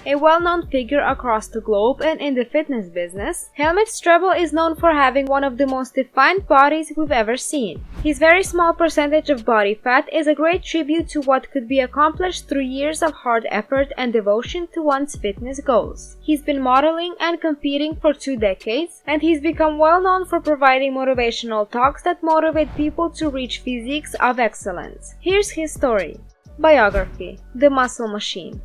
A well-known figure across the globe and in the fitness business, Helmut Strebl is known for having one of the most defined bodies we've ever seen. His very small percentage of body fat is a great tribute to what could be accomplished through years of hard effort and devotion to one's fitness goals. He's been modeling and competing for 2 decades, and he's become well known for providing motivational talks that motivate people to reach physiques of excellence. Here's his story. Biography: The Muscle Machine.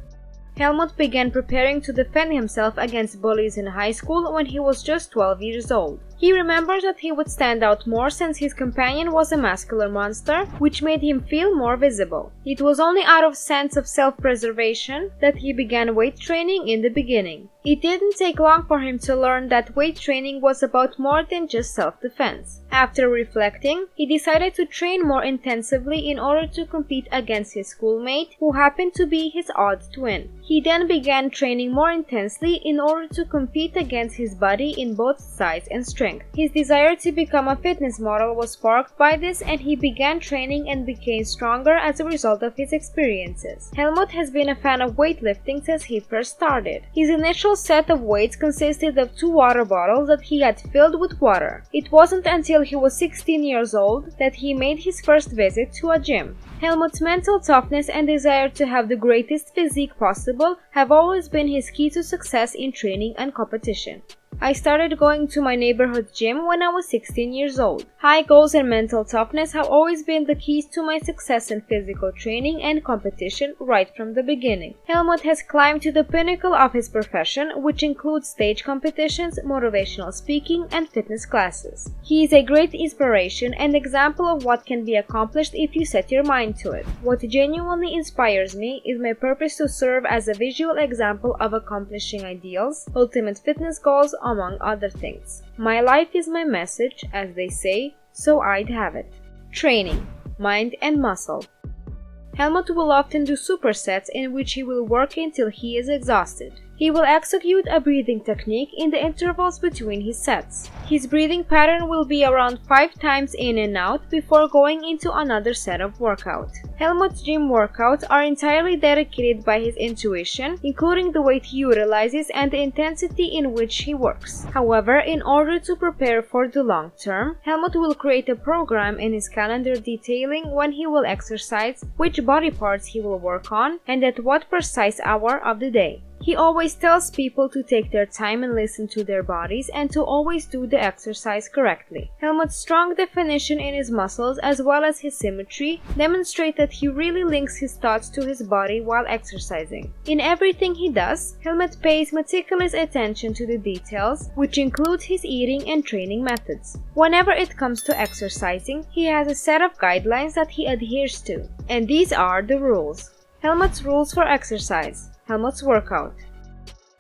Helmut began preparing to defend himself against bullies in high school when he was just 12 years old. He remembers that he would stand out more since his companion was a muscular monster, which made him feel more visible. It was only out of sense of self-preservation that he began weight training in the beginning. It didn't take long for him to learn that weight training was about more than just self-defense. After reflecting, he decided to train more intensively in order to compete against his schoolmate, who happened to be his odd twin. He then began training more intensely in order to compete against his buddy in both size and strength. His desire to become a fitness model was sparked by this, and he began training and became stronger as a result of his experiences. Helmut has been a fan of weightlifting since he first started. His initial set of weights consisted of 2 water bottles that he had filled with water. It wasn't until he was 16 years old that he made his first visit to a gym. Helmut's mental toughness and desire to have the greatest physique possible have always been his key to success in training and competition. I started going to my neighborhood gym when I was 16 years old. High goals and mental toughness have always been the keys to my success in physical training and competition right from the beginning. Helmut has climbed to the pinnacle of his profession, which includes stage competitions, motivational speaking, and fitness classes. He is a great inspiration and example of what can be accomplished if you set your mind to it. What genuinely inspires me is my purpose to serve as a visual example of accomplishing ideals, ultimate fitness goals, among other things. My life is my message, as they say, so I'd have it. Training: mind and muscle. Helmut will often do supersets in which he will work until he is exhausted. He will execute a breathing technique in the intervals between his sets. His breathing pattern will be around 5 times in and out before going into another set of workout. Helmut's gym workouts are entirely dedicated by his intuition, including the weight he utilizes and the intensity in which he works. However, in order to prepare for the long term, Helmut will create a program in his calendar detailing when he will exercise, which body parts he will work on, and at what precise hour of the day. He always tells people to take their time and listen to their bodies and to always do the exercise correctly. Helmut's strong definition in his muscles as well as his symmetry demonstrate that he really links his thoughts to his body while exercising. In everything he does, Helmut pays meticulous attention to the details, which includes his eating and training methods. Whenever it comes to exercising, he has a set of guidelines that he adheres to, and these are the rules. Helmut's rules for exercise. Helmut's workout.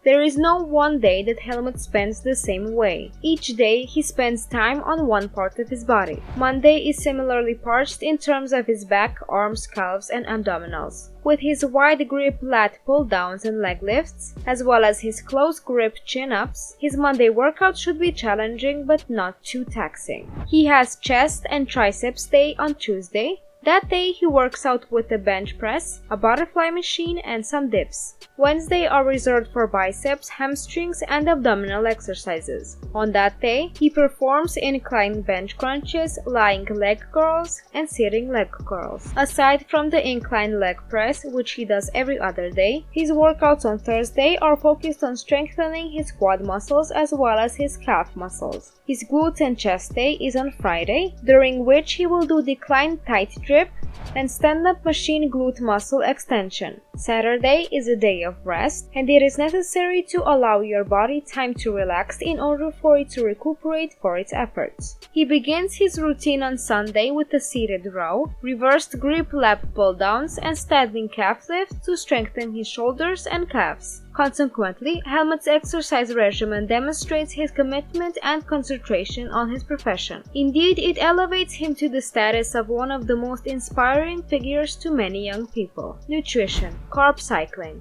There is no one day that Helmut spends the same way. Each day he spends time on one part of his body. Monday is similarly parched in terms of his back, arms, calves, and abdominals. With his wide grip lat pull-downs and leg lifts, as well as his close grip chin-ups, his Monday workout should be challenging but not too taxing. He has chest and triceps day on Tuesday. That day he works out with a bench press, a butterfly machine, and some dips. Wednesday are reserved for biceps, hamstrings, and abdominal exercises. On that day, he performs incline bench crunches, lying leg curls, and sitting leg curls. Aside from the incline leg press, which he does every other day, his workouts on Thursday are focused on strengthening his quad muscles as well as his calf muscles. His glutes and chest day is on Friday, during which he will do decline tight grip and stand-up machine glute muscle extension. Saturday is a day of rest, and it is necessary to allow your body time to relax in order for it to recuperate for its efforts. He begins his routine on Sunday with a seated row, reversed grip lat pull-downs, and standing calf lifts to strengthen his shoulders and calves. Consequently, Helmut's exercise regimen demonstrates his commitment and concentration on his profession. Indeed, it elevates him to the status of one of the most inspiring figures to many young people. Nutrition. Carb cycling.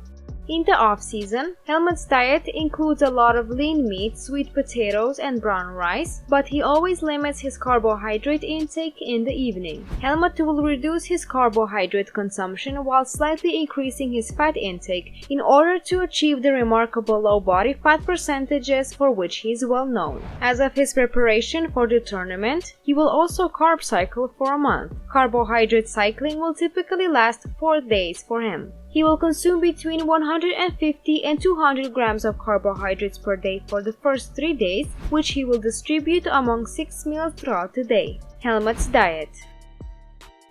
In the off-season, Helmut's diet includes a lot of lean meat, sweet potatoes, and brown rice, but he always limits his carbohydrate intake in the evening. Helmut will reduce his carbohydrate consumption while slightly increasing his fat intake in order to achieve the remarkable low body fat percentages for which he is well known. As of his preparation for the tournament, he will also carb cycle for a month. Carbohydrate cycling will typically last 4 days for him. He will consume between 150 and 200 grams of carbohydrates per day for the first 3 days, which he will distribute among 6 meals throughout the day. Helmut's diet.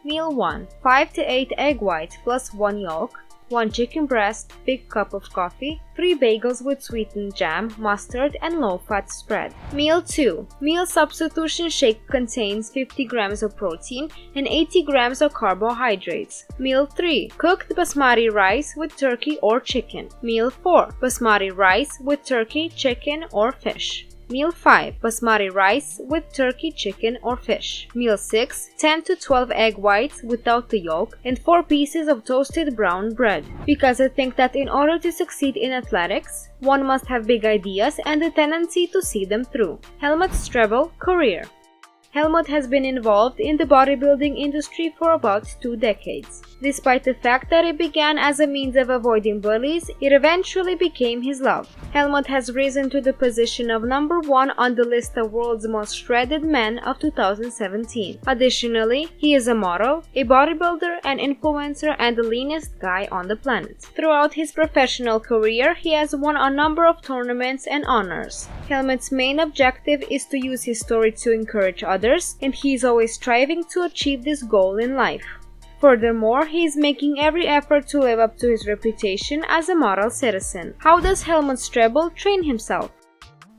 Meal 1. 5 to 8 egg whites plus 1 yolk, 1 chicken breast, big cup of coffee, 3 bagels with sweetened jam, mustard, and low-fat spread. Meal 2. Meal substitution shake contains 50 grams of protein and 80 grams of carbohydrates. Meal 3. Cooked basmati rice with turkey or chicken. Meal 4. Basmati rice with turkey, chicken, or fish. Meal 5. Basmati rice with turkey, chicken, or fish. Meal 6. 10 to 12 egg whites without the yolk and 4 pieces of toasted brown bread. Because I think that in order to succeed in athletics, one must have big ideas and the tendency to see them through. Helmut Strebl, career. Helmut has been involved in the bodybuilding industry for about 2 decades. Despite the fact that it began as a means of avoiding bullies, it eventually became his love. Helmut has risen to the position of number 1 on the list of world's most shredded men of 2017. Additionally, he is a model, a bodybuilder, an influencer, and the leanest guy on the planet. Throughout his professional career, he has won a number of tournaments and honors. Helmut's main objective is to use his story to encourage others, and he is always striving to achieve this goal in life. Furthermore, he is making every effort to live up to his reputation as a model citizen. How does Helmut Strebl train himself?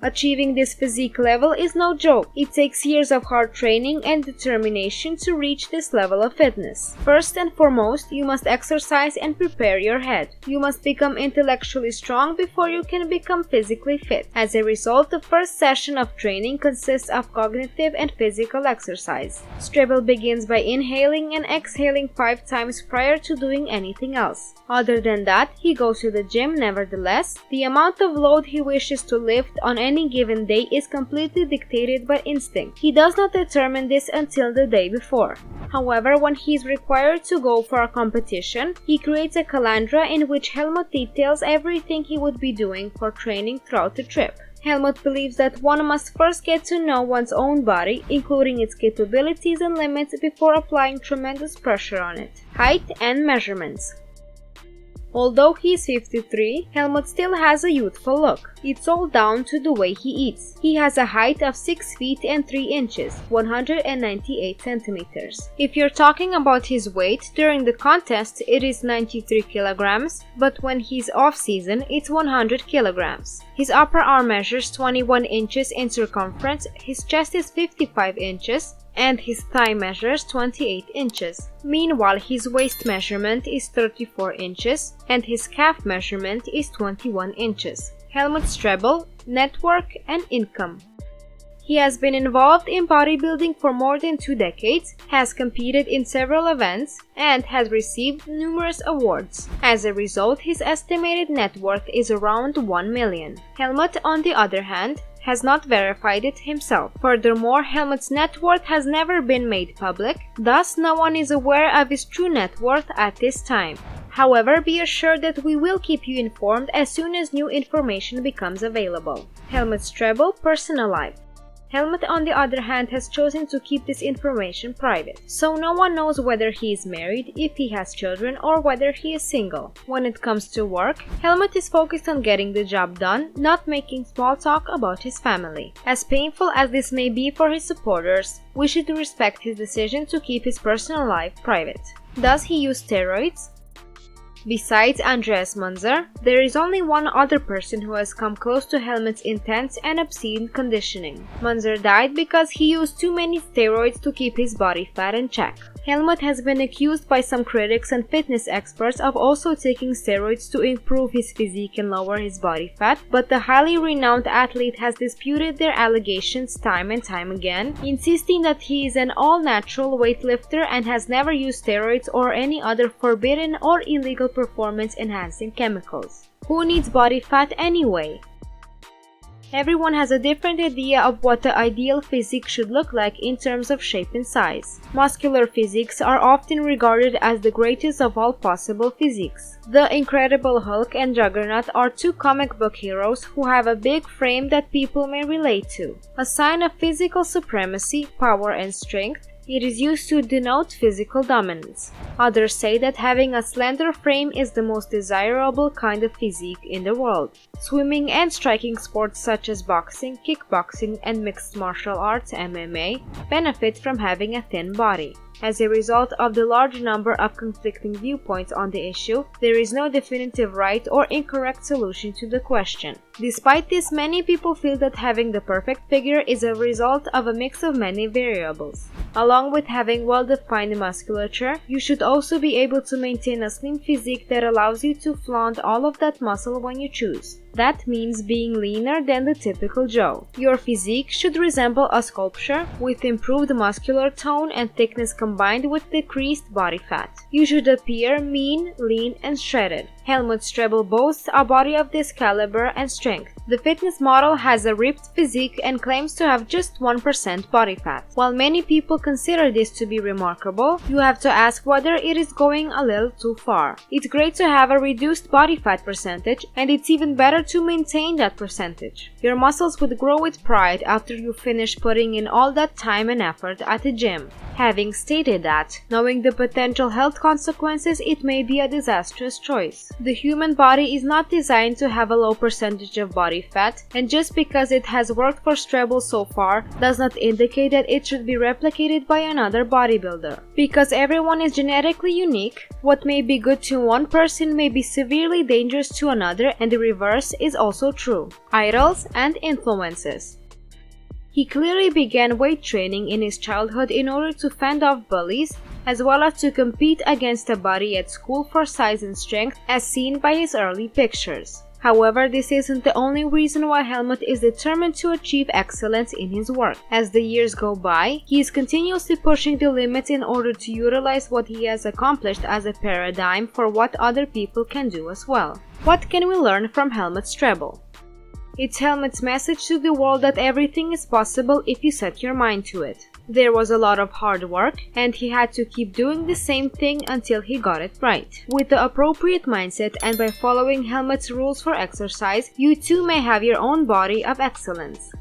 Achieving this physique level is no joke. It takes years of hard training and determination to reach this level of fitness. First and foremost, you must exercise and prepare your head. You must become intellectually strong before you can become physically fit. As a result, the first session of training consists of cognitive and physical exercise. Strebl begins by inhaling and exhaling 5 times prior to doing anything else. Other than that, he goes to the gym nevertheless. The amount of load he wishes to lift on any given day is completely dictated by instinct. He does not determine this until the day before. However, when he is required to go for a competition, he creates a calendar in which Helmut details everything he would be doing for training throughout the trip. Helmut believes that one must first get to know one's own body, including its capabilities and limits, before applying tremendous pressure on it. Height and measurements. Although he is 53, Helmut still has a youthful look. It's all down to the way he eats. He has a height of 6 feet and 3 inches, 198 centimeters. If you're talking about his weight, during the contest it is 93 kilograms, but when he's off-season it's 100 kilograms. His upper arm measures 21 inches in circumference, his chest is 55 inches, and his thigh measures 28 inches. Meanwhile, his waist measurement is 34 inches and his calf measurement is 21 inches. Helmut Strebl, network and income. He has been involved in bodybuilding for more than 2 decades, has competed in several events, and has received numerous awards. As a result, his estimated net worth is around 1 million. Helmut, on the other hand, has not verified it himself. Furthermore, Helmut's net worth has never been made public, thus no one is aware of his true net worth at this time. However, be assured that we will keep you informed as soon as new information becomes available. Helmut Strebl, personal life. Helmut, on the other hand, has chosen to keep this information private, so no one knows whether he is married, if he has children, or whether he is single. When it comes to work, Helmut is focused on getting the job done, not making small talk about his family. As painful as this may be for his supporters, we should respect his decision to keep his personal life private. Does he use steroids? Besides Andreas Munzer, there is only one other person who has come close to Helmut's intense and obscene conditioning. Munzer died because he used too many steroids to keep his body fat in check. Helmut has been accused by some critics and fitness experts of also taking steroids to improve his physique and lower his body fat, but the highly renowned athlete has disputed their allegations time and time again, insisting that he is an all-natural weightlifter and has never used steroids or any other forbidden or illegal performance-enhancing chemicals. Who needs body fat anyway? Everyone has a different idea of what the ideal physique should look like in terms of shape and size. Muscular physiques are often regarded as the greatest of all possible physiques. The Incredible Hulk and Juggernaut are two comic book heroes who have a big frame that people may relate to. A sign of physical supremacy, power and strength, it is used to denote physical dominance. Others say that having a slender frame is the most desirable kind of physique in the world. Swimming and striking sports such as boxing, kickboxing, and mixed martial arts (MMA) benefit from having a thin body. As a result of the large number of conflicting viewpoints on the issue, there is no definitive right or incorrect solution to the question. Despite this, many people feel that having the perfect figure is a result of a mix of many variables. Along with having well-defined musculature, you should also be able to maintain a slim physique that allows you to flaunt all of that muscle when you choose. That means being leaner than the typical Joe. Your physique should resemble a sculpture with improved muscular tone and thickness combined with decreased body fat. You should appear mean, lean, and shredded. Helmut Strebl boasts a body of this caliber and strength. The fitness model has a ripped physique and claims to have just 1% body fat. While many people consider this to be remarkable, you have to ask whether it is going a little too far. It's great to have a reduced body fat percentage, and it's even better to maintain that percentage. Your muscles would grow with pride after you finish putting in all that time and effort at the gym. Having stated that, knowing the potential health consequences, it may be a disastrous choice. The human body is not designed to have a low percentage of body fat, and just because it has worked for Strebl so far does not indicate that it should be replicated by another bodybuilder. Because everyone is genetically unique, what may be good to one person may be severely dangerous to another, and the reverse is also true. Idols and influences. He clearly began weight training in his childhood in order to fend off bullies, as well as to compete against a buddy at school for size and strength, as seen by his early pictures. However, this isn't the only reason why Helmut is determined to achieve excellence in his work. As the years go by, he is continuously pushing the limits in order to utilize what he has accomplished as a paradigm for what other people can do as well. What can we learn from Helmut Strebl? It's Helmut's message to the world that everything is possible if you set your mind to it. There was a lot of hard work, and he had to keep doing the same thing until he got it right. With the appropriate mindset and by following Helmut's rules for exercise, you too may have your own body of excellence.